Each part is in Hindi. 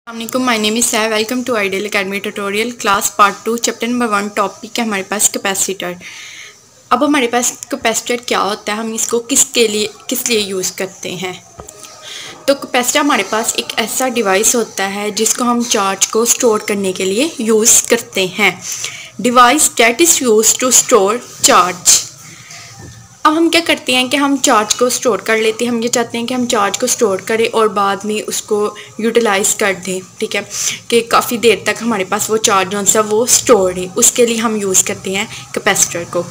अस्सलामुअलैकुम, my name is Sair. Welcome to ideal academy tutorial class part 2 chapter number 1। Topic है हमारे पास कैपेसिटर। अब हमारे पास कैपेसिटर क्या होता है, हम इसको किस लिए यूज़ करते हैं। तो कैपेसिटर हमारे पास एक ऐसा डिवाइस होता है जिसको हम चार्ज को स्टोर करने के लिए यूज़ करते हैं। Device that is use to store charge. अब हम क्या करते हैं कि हम चार्ज को स्टोर कर लेते हैं। हम ये चाहते हैं कि हम चार्ज को स्टोर करें और बाद में उसको यूटिलाइज़ कर दें, ठीक है, कि काफ़ी देर तक हमारे पास वो चार्ज जो है वो स्टोर है। उसके लिए हम यूज़ करते हैं कैपेसिटर को।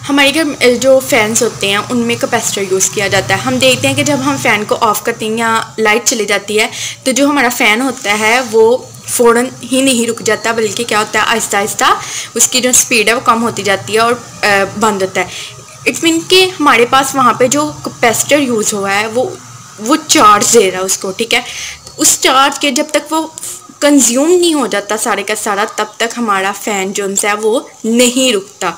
हमारे घर जो फ़ैन्स होते हैं उनमें कैपेसिटर यूज़ किया जाता है। हम देखते हैं कि जब हम फ़ैन को ऑफ़ करते हैं या लाइट चली जाती है तो जो हमारा फ़ैन होता है वो फ़ौरन ही नहीं रुक जाता, बल्कि क्या होता है आहिस्ता आहिस्ता उसकी जो स्पीड है वो कम होती जाती है और बंद होता है। इट्स मीन कि हमारे पास वहाँ पे जो कैपेसिटर यूज़ हुआ है वो चार्ज दे रहा है उसको, ठीक है। उस चार्ज के जब तक वो कंज्यूम नहीं हो जाता सारे का सारा, तब तक हमारा फ़ैन जो है वो नहीं रुकता।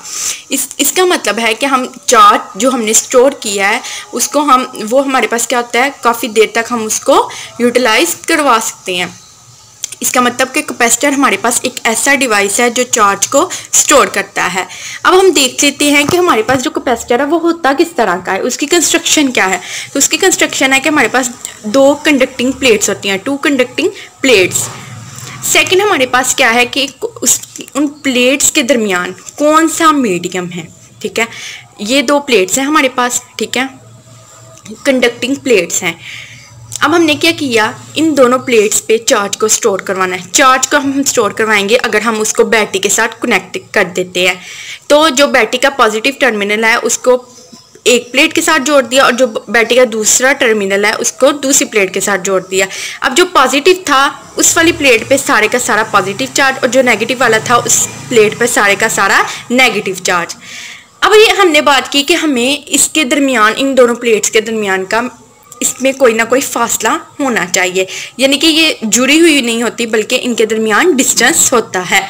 इसका मतलब है कि हम चार्ज जो हमने स्टोर किया है उसको वो हमारे पास क्या होता है, काफ़ी देर तक हम उसको यूटिलाइज़ करवा सकते हैं। इसका मतलब कि कैपेसिटर हमारे पास एक ऐसा डिवाइस है जो चार्ज को स्टोर करता है। अब हम देख लेते हैं कि हमारे पास जो कैपेसिटर है वो होता किस तरह का है, उसकी कंस्ट्रक्शन क्या है। तो उसकी कंस्ट्रक्शन है कि हमारे पास दो कंडक्टिंग प्लेट्स होती हैं, 2 कंडक्टिंग प्लेट्स। सेकंड हमारे पास क्या है कि उन प्लेट्स के दरमियान कौन सा मीडियम है, ठीक है। ये 2 प्लेट्स हैं हमारे पास, ठीक है, कंडक्टिंग प्लेट्स हैं। अब हमने क्या किया, इन दोनों प्लेट्स पे चार्ज को स्टोर करवाना है। चार्ज को हम स्टोर करवाएंगे अगर हम उसको बैटरी के साथ कनेक्ट कर देते हैं। तो जो बैटरी का पॉजिटिव टर्मिनल है उसको एक प्लेट के साथ जोड़ दिया और जो बैटरी का दूसरा टर्मिनल है उसको दूसरी प्लेट के साथ जोड़ दिया। अब जो पॉजिटिव था उस वाली प्लेट पे सारे का सारा पॉजिटिव चार्ज और जो नेगेटिव वाला था उस प्लेट पे सारे का सारा नेगेटिव चार्ज। अब ये हमने बात की कि हमें इसके दरमियान, इन दोनों प्लेट्स के दरमियान का इसमें कोई ना कोई फासला होना चाहिए, यानी कि ये जुड़ी हुई नहीं होती बल्कि इनके दरमियान डिस्टेंस होता है।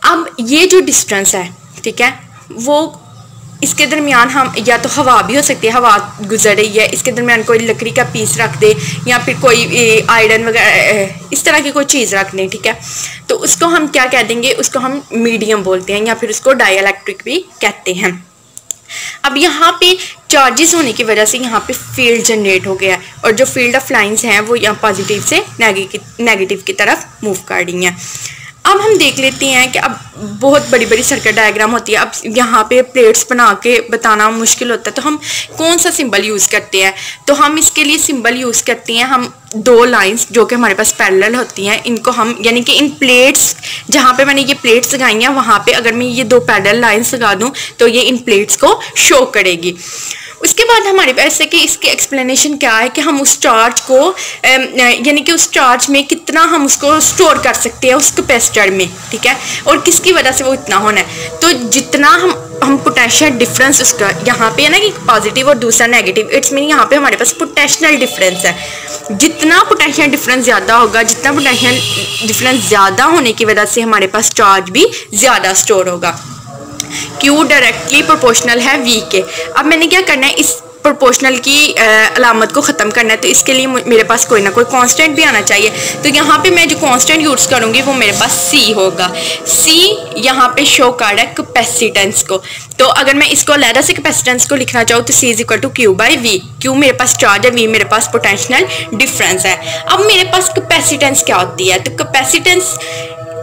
अब ये जो डिस्टेंस है, ठीक है, वो इसके दरमियान हम या तो हवा भी हो सकती है, हवा गुजर रही है, इसके दरमियान कोई लकड़ी का पीस रख दे या फिर कोई आयरन वगैरह इस तरह की कोई चीज़ रख दें, ठीक है। तो उसको हम क्या कह देंगे, उसको हम मीडियम बोलते हैं या फिर उसको डाइइलेक्ट्रिक भी कहते हैं। अब यहाँ पे चार्जेस होने की वजह से यहाँ पे फील्ड जनरेट हो गया और जो फील्ड ऑफ लाइंस हैं वो यहाँ पॉजिटिव से नेगेटिव की तरफ मूव कर रही हैं। अब हम देख लेते हैं कि अब बहुत बड़ी बड़ी सर्किट डायग्राम होती है। अब यहाँ पे प्लेट्स बना के बताना मुश्किल होता है, तो हम कौन सा सिंबल यूज़ करते हैं। तो हम इसके लिए सिंबल यूज़ करते हैं, हम 2 लाइंस जो कि हमारे पास पैरेलल होती हैं, इनको हम यानी कि इन प्लेट्स जहाँ पे मैंने ये प्लेट्स लगाई हैं वहाँ पे अगर मैं ये 2 पैरेलल लाइंस लगा दूँ तो ये इन प्लेट्स को शो करेगी। उसके बाद हमारे पास है कि इसके एक्सप्लेनेशन क्या है कि हम उस चार्ज को यानी कि उस चार्ज में कितना हम उसको स्टोर कर सकते हैं उस कैपेसिटर में, ठीक है, और किसकी वजह से वो इतना होना है। तो जितना हम पोटेंशियल डिफरेंस उसका यहाँ पे है ना कि पॉजिटिव और दूसरा नेगेटिव, इट्स मीन यहाँ पे हमारे पास पोटेंशियल डिफरेंस है। जितना पोटेंशियल डिफरेंस ज़्यादा होगा, जितना पोटेंशियल डिफरेंस ज़्यादा होने की वजह से हमारे पास चार्ज भी ज़्यादा स्टोर होगा। Q डायरेक्टली प्रोपोर्शनल है V के। अब मैंने क्या करना है, इस प्रोपोर्शनल की अलामत को ख़त्म करना है, तो इसके लिए मेरे पास कोई ना कोई कांस्टेंट भी आना चाहिए। तो यहाँ पे मैं जो कांस्टेंट यूज़ करूँगी वो मेरे पास C होगा। C यहाँ पे शो कर रहा है कैपेसिटेंस को। तो अगर मैं इसको अलग से कैपेसिटेंस को लिखना चाहूँ तो C = Q/V। Q मेरे पास चार्ज है, V मेरे पास पोटेंशियल डिफरेंस है। अब मेरे पास कैपेसिटेंस क्या होती है, तो capacitance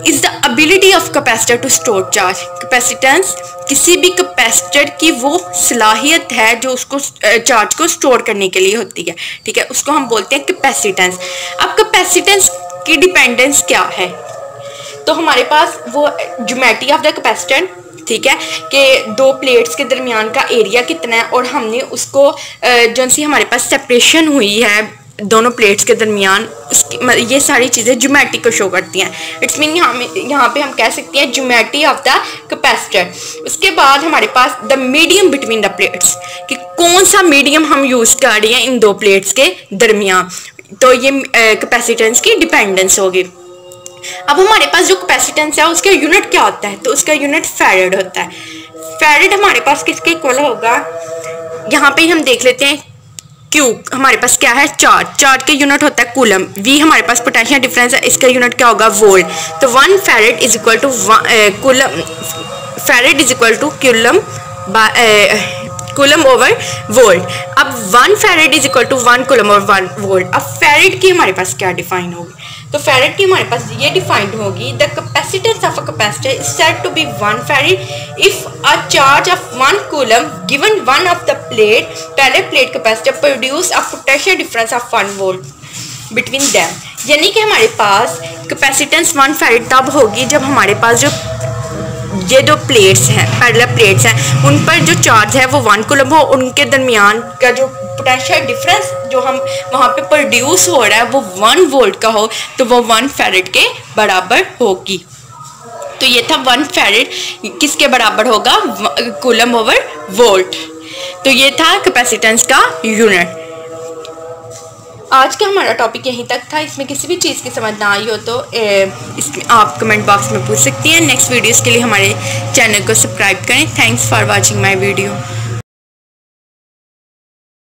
is the ability of capacitor to store charge. Capacitance किसी भी कैपेसिटर की वो सलाहियत है जो उसको चार्ज को स्टोर करने के लिए होती है, ठीक है, उसको हम बोलते हैं कैपेसिटेंस। अब कैपेसिटेंस की डिपेंडेंस क्या है, तो हमारे पास वो ज्योमेट्री ऑफ द कैपेसिटर, ठीक है, कि 2 प्लेट्स के दरमियान का एरिया कितना है और हमने उसको जो सी हमारे पास सेपरेशन हुई है दोनों प्लेट्स के दरमियान, उसकी ये सारी चीज़ें ज्योमेट्री को शो करती हैं। इट्स मीन यहाँ पे हम कह सकते हैं ज्योमेट्री ऑफ द कैपेसिटर। उसके बाद हमारे पास the medium between the plates, कि कौन सा मीडियम हम यूज़ कर रहे हैं इन 2 प्लेट्स के दरमियान, तो ये कैपेसिटेंस की डिपेंडेंस होगी। अब हमारे पास जो कैपेसिटेंस है उसका यूनिट क्या होता है, तो उसका यूनिट फैरेड होता है। फैरेड हमारे पास किसके इक्वल होगा, यहाँ पे हम देख लेते हैं क्यू हमारे पास क्या है, चार्ज, चार्ज का यूनिट होता है कूलम, वी हमारे पास पोटेंशियल डिफरेंस है, इसका यूनिट क्या होगा, वोल्ट। तो 1 farad is equal to coulomb, farad is equal to coulomb over volt. अब 1 farad is equal to 1 coulomb over 1 volt. अब फैरेड की हमारे पास क्या डिफाइन होगी, तो फैरेड की हमारे पास ये डिफाइंड होगी, the capacitance of a capacitor is said to be 1 farad if a charge of 1 coulomb given one of the plate, पहले plate capacitor produce a potential difference of 1 volt between them. यानी कि हमारे पास कैपेसिटेंस 1 फैरेड तब होगी जब हमारे पास जो ये दो प्लेट्स हैं, पैरेलल प्लेट्स हैं, उन पर जो चार्ज है वो 1 कूलम हो, उनके दरमियान का जो पोटेंशियल डिफरेंस जो हम वहाँ पे प्रोड्यूस हो रहा है वो 1 वोल्ट का हो, तो वो 1 फैरेड के बराबर होगी। तो ये था 1 फैरेड किसके बराबर होगा, कूलम ओवर वोल्ट। तो ये था कैपेसिटेंस का यूनिट। आज का हमारा टॉपिक यहीं तक था। इसमें किसी भी चीज़ की समझ ना आई हो तो इसमें आप कमेंट बॉक्स में पूछ सकती हैं। नेक्स्ट वीडियोज़ के लिए हमारे चैनल को सब्सक्राइब करें। Thanks for watching my video.